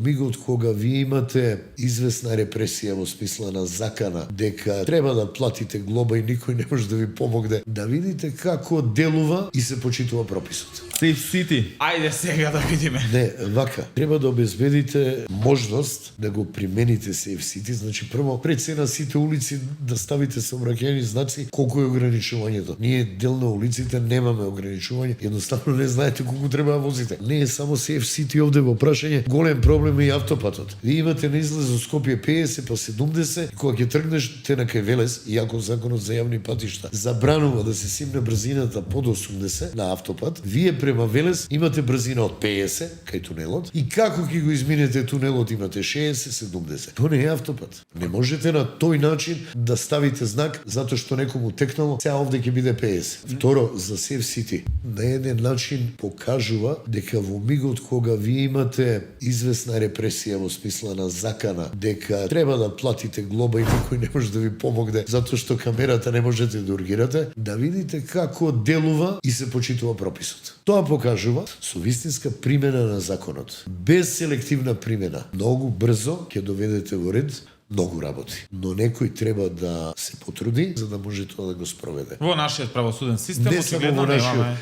мигот кога ви имате известна репресија во смисла на закана, дека треба да платите глоба и никој не може да ви помогне, да видите како делува и се почитува прописот. Safe City. Ајде сега да видиме. Не, вака, треба да обезбедите можност да го примените Safe City, значи прво пред се на сите улици да ставите сообраќајни знаци колку е ограничувањето. Ние дел на улиците немаме ограничување, едноставно не знаете колку треба да возите. Не е само Safe City овде во прашање, голем проблем е и автопатот. Ви имате на излез од Скопје 50 па 70, кога ќе тргнеш те на кај Велес, иако законот за јавни патишта забранува да се симне брзината под 80 на автопат, вие према Велес имате брзина од 50 кај тунелот и како ќе го изминете тунелот имате 60-70. Тоа не е автопат. Не можете на тој начин да ставите знак затоа што некому текнало, сега овде ќе биде 50. Второ, за Safe City, на еден начин покажува дека во мигот кога ви имате известна репресија во смисла на закана, дека треба да платите глоба и никој не може да ви помогне затоа што камерата не можете да ургирате, да видите како делува и се почитува прописот. Тоа покажува со вистинска примена на законот. Без селективна примена. Многу брзо ќе доведете во ред многу работи. Но некој треба да се потруди за да може тоа да го спроведе. Во нашиот правосуден систем Не само во очигледно нашиот, немаме